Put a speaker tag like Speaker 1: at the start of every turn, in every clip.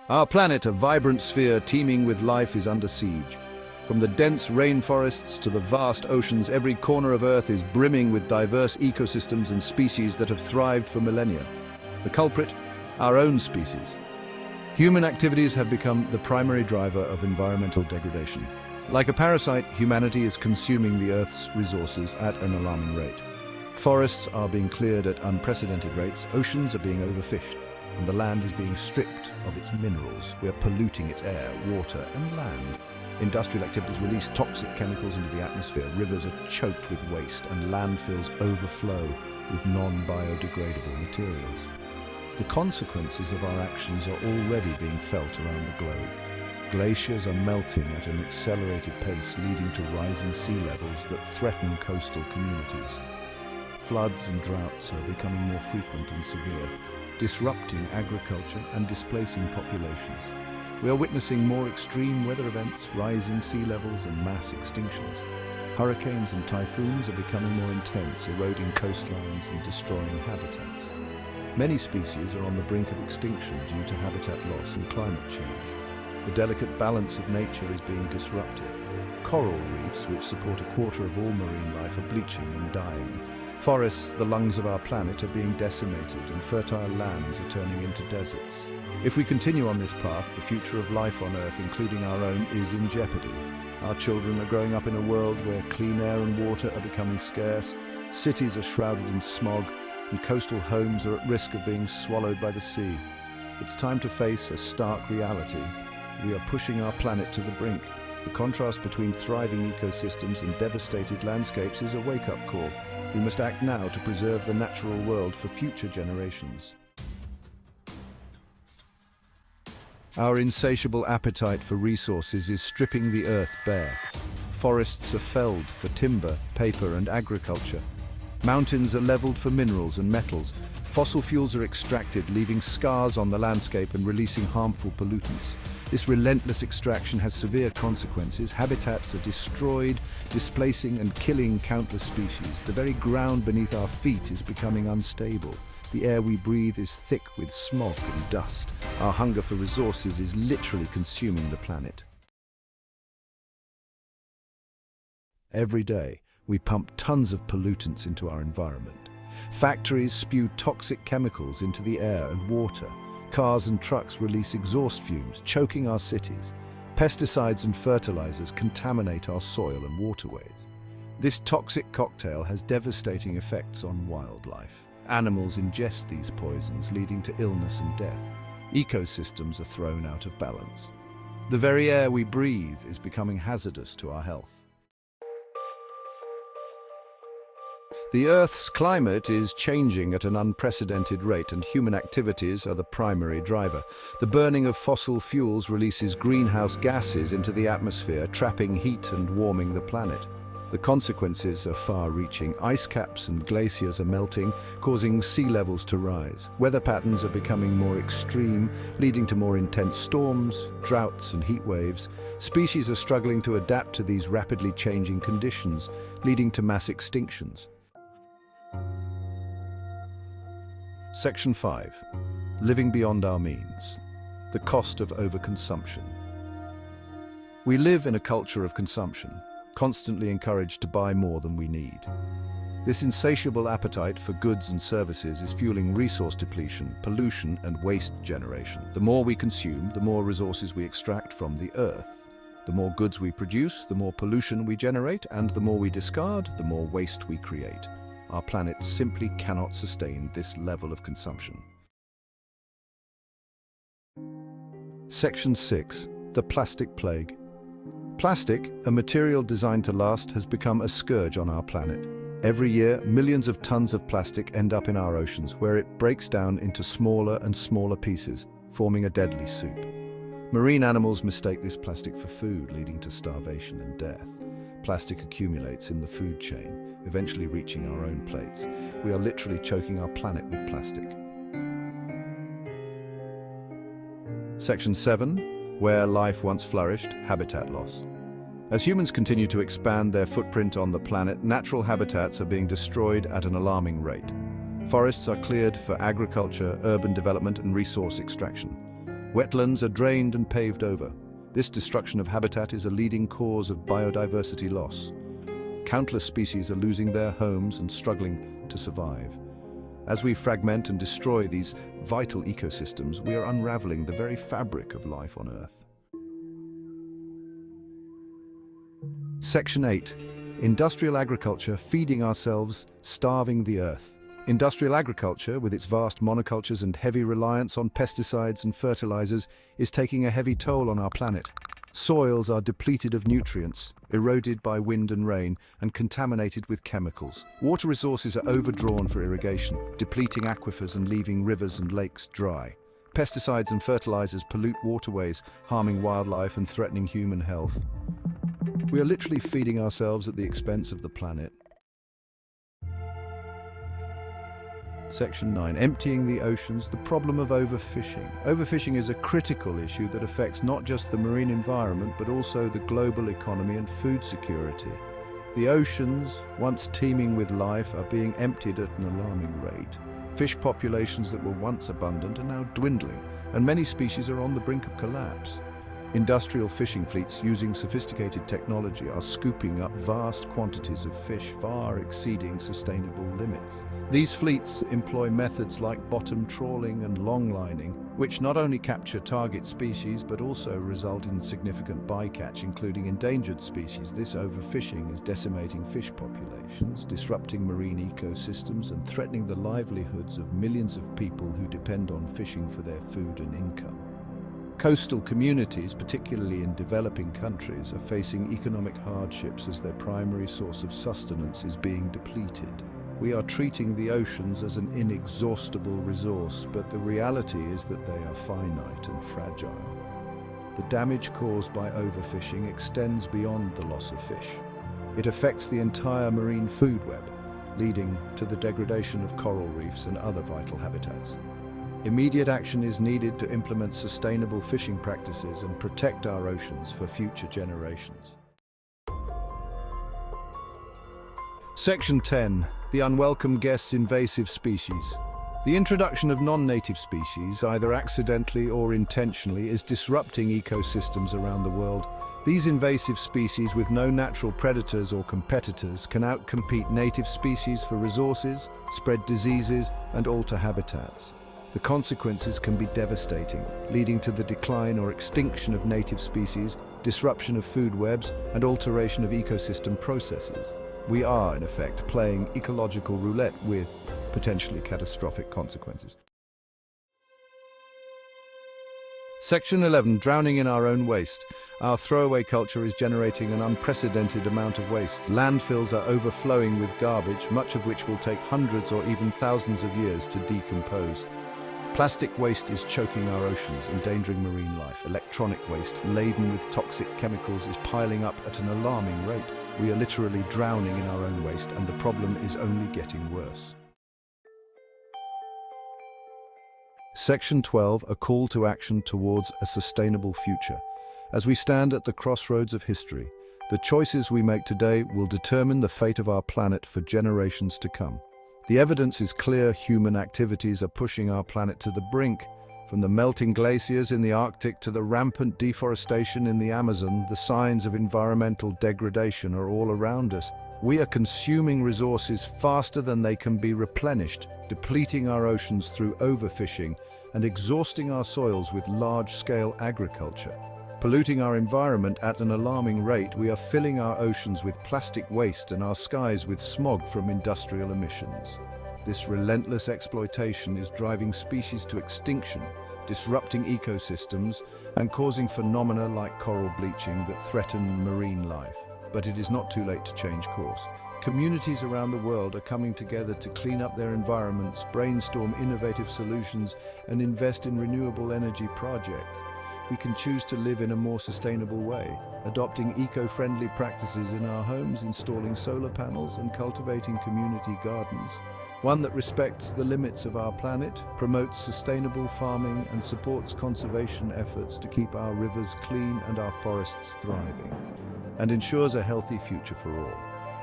Speaker 1: Our planet, a vibrant sphere teeming with life, is under siege. From the dense rainforests to the vast oceans, every corner of Earth is brimming with diverse ecosystems and species that have thrived for millennia. The culprit? Our own species. Human activities have become the primary driver of environmental degradation. Like a parasite, humanity is consuming the Earth's resources at an alarming rate. Forests are being cleared at unprecedented rates, oceans are being overfished, and the land is being stripped of its minerals. We are polluting its air, water, and land. Industrial activities release toxic chemicals into the atmosphere, rivers are choked with waste, and landfills overflow with non-biodegradable materials. The consequences of our actions are already being felt around the globe. Glaciers are melting at an accelerated pace, leading to rising sea levels that threaten coastal communities. Floods and droughts are becoming more frequent and severe, disrupting agriculture and displacing populations. We are witnessing more extreme weather events, rising sea levels, and mass extinctions. Hurricanes and typhoons are becoming more intense, eroding coastlines and destroying habitats. Many species are on the brink of extinction due to habitat loss and climate change. The delicate balance of nature is being disrupted. Coral reefs, which support a quarter of all marine life, are bleaching and dying. Forests, the lungs of our planet, are being decimated, and fertile lands are turning into deserts. If we continue on this path, the future of life on Earth, including our own, is in jeopardy. Our children are growing up in a world where clean air and water are becoming scarce, cities are shrouded in smog, and coastal homes are at risk of being swallowed by the sea. It's time to face a stark reality. We are pushing our planet to the brink. The contrast between thriving ecosystems and devastated landscapes is a wake-up call. We must act now to preserve the natural world for future generations. Our insatiable appetite for resources is stripping the Earth bare. Forests are felled for timber, paper, and agriculture. Mountains are leveled for minerals and metals. Fossil fuels are extracted, leaving scars on the landscape and releasing harmful pollutants. This relentless extraction has severe consequences. Habitats are destroyed, displacing and killing countless species. The very ground beneath our feet is becoming unstable. The air we breathe is thick with smog and dust. Our hunger for resources is literally consuming the planet. Every day, we pump tons of pollutants into our environment. Factories spew toxic chemicals into the air and water. Cars and trucks release exhaust fumes, choking our cities. Pesticides and fertilizers contaminate our soil and waterways. This toxic cocktail has devastating effects on wildlife. Animals ingest these poisons, leading to illness and death. Ecosystems are thrown out of balance. The very air we breathe is becoming hazardous to our health. The Earth's climate is changing at an unprecedented rate, and human activities are the primary driver. The burning of fossil fuels releases greenhouse gases into the atmosphere, trapping heat and warming the planet. The consequences are far-reaching. Ice caps and glaciers are melting, causing sea levels to rise. Weather patterns are becoming more extreme, leading to more intense storms, droughts, and heat waves. Species are struggling to adapt to these rapidly changing conditions, leading to mass extinctions. Section 5. Living beyond our means. The cost of overconsumption. We live in a culture of consumption, constantly encouraged to buy more than we need. This insatiable appetite for goods and services is fueling resource depletion, pollution, and waste generation. The more we consume, the more resources we extract from the Earth. The more goods we produce, the more pollution we generate, and the more we discard, the more waste we create. Our planet simply cannot sustain this level of consumption. Section 6. The plastic plague. Plastic, a material designed to last, has become a scourge on our planet. Every year, millions of tons of plastic end up in our oceans, where it breaks down into smaller and smaller pieces, forming a deadly soup. Marine animals mistake this plastic for food, leading to starvation and death. Plastic accumulates in the food chain, eventually reaching our own plates. We are literally choking our planet with plastic. Section 7. Where life once flourished, habitat loss. As humans continue to expand their footprint on the planet, natural habitats are being destroyed at an alarming rate. Forests are cleared for agriculture, urban development, and resource extraction. Wetlands are drained and paved over. This destruction of habitat is a leading cause of biodiversity loss. Countless species are losing their homes and struggling to survive. As we fragment and destroy these vital ecosystems, we are unraveling the very fabric of life on Earth. Section 8. Industrial agriculture, feeding ourselves, starving the Earth. Industrial agriculture, with its vast monocultures and heavy reliance on pesticides and fertilizers, is taking a heavy toll on our planet. Soils are depleted of nutrients, eroded by wind and rain, and contaminated with chemicals. Water resources are overdrawn for irrigation, depleting aquifers and leaving rivers and lakes dry. Pesticides and fertilizers pollute waterways, harming wildlife and threatening human health. We are literally feeding ourselves at the expense of the planet. Section 9. Emptying the oceans, the problem of overfishing. Overfishing is a critical issue that affects not just the marine environment, but also the global economy and food security. The oceans, once teeming with life, are being emptied at an alarming rate. Fish populations that were once abundant are now dwindling, and many species are on the brink of collapse. Industrial fishing fleets using sophisticated technology are scooping up vast quantities of fish, far exceeding sustainable limits. These fleets employ methods like bottom trawling and longlining, which not only capture target species but also result in significant bycatch, including endangered species. This overfishing is decimating fish populations, disrupting marine ecosystems, and threatening the livelihoods of millions of people who depend on fishing for their food and income. Coastal communities, particularly in developing countries, are facing economic hardships as their primary source of sustenance is being depleted. We are treating the oceans as an inexhaustible resource, but the reality is that they are finite and fragile. The damage caused by overfishing extends beyond the loss of fish. It affects the entire marine food web, leading to the degradation of coral reefs and other vital habitats. Immediate action is needed to implement sustainable fishing practices and protect our oceans for future generations. Section 10. The unwelcome guests, invasive species. The introduction of non-native species, either accidentally or intentionally, is disrupting ecosystems around the world. These invasive species, with no natural predators or competitors, can outcompete native species for resources, spread diseases, and alter habitats. The consequences can be devastating, leading to the decline or extinction of native species, disruption of food webs, and alteration of ecosystem processes. We are, in effect, playing ecological roulette with potentially catastrophic consequences. Section 11. Drowning in our own waste. Our throwaway culture is generating an unprecedented amount of waste. Landfills are overflowing with garbage, much of which will take hundreds or even thousands of years to decompose. Plastic waste is choking our oceans, endangering marine life. Electronic waste, laden with toxic chemicals, is piling up at an alarming rate. We are literally drowning in our own waste, and the problem is only getting worse. Section 12. A call to action towards a sustainable future. As we stand at the crossroads of history, the choices we make today will determine the fate of our planet for generations to come. The evidence is clear. Human activities are pushing our planet to the brink. From the melting glaciers in the Arctic to the rampant deforestation in the Amazon, the signs of environmental degradation are all around us. We are consuming resources faster than they can be replenished, depleting our oceans through overfishing, and exhausting our soils with large-scale agriculture. Polluting our environment at an alarming rate, we are filling our oceans with plastic waste and our skies with smog from industrial emissions. This relentless exploitation is driving species to extinction, disrupting ecosystems, and causing phenomena like coral bleaching that threaten marine life. But it is not too late to change course. Communities around the world are coming together to clean up their environments, brainstorm innovative solutions, and invest in renewable energy projects. We can choose to live in a more sustainable way, adopting eco-friendly practices in our homes, installing solar panels, and cultivating community gardens. One that respects the limits of our planet, promotes sustainable farming, and supports conservation efforts to keep our rivers clean and our forests thriving, and ensures a healthy future for all.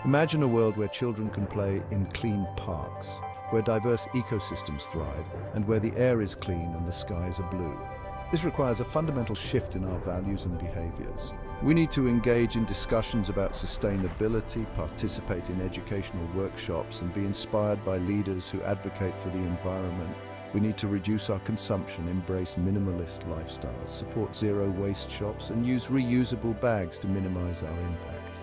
Speaker 1: Imagine a world where children can play in clean parks, where diverse ecosystems thrive, and where the air is clean and the skies are blue. This requires a fundamental shift in our values and behaviors. We need to engage in discussions about sustainability, participate in educational workshops, and be inspired by leaders who advocate for the environment. We need to reduce our consumption, embrace minimalist lifestyles, support zero-waste shops, and use reusable bags to minimize our impact.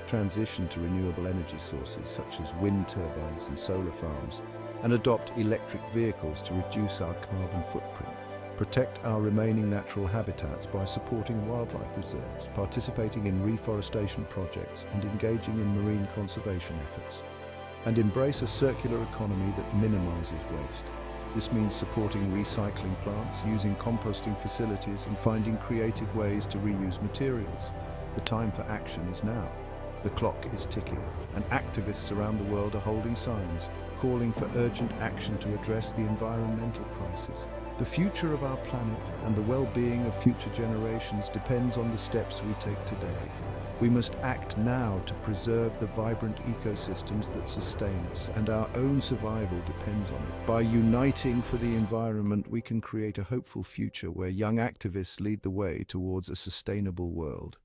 Speaker 1: Transition to renewable energy sources such as wind turbines and solar farms, and adopt electric vehicles to reduce our carbon footprint. Protect our remaining natural habitats by supporting wildlife reserves, participating in reforestation projects, and engaging in marine conservation efforts. And embrace a circular economy that minimizes waste. This means supporting recycling plants, using composting facilities, and finding creative ways to reuse materials. The time for action is now. The clock is ticking, and activists around the world are holding signs, calling for urgent action to address the environmental crisis. The future of our planet and the well-being of future generations depends on the steps we take today. We must act now to preserve the vibrant ecosystems that sustain us, and our own survival depends on it. By uniting for the environment, we can create a hopeful future where young activists lead the way towards a sustainable world.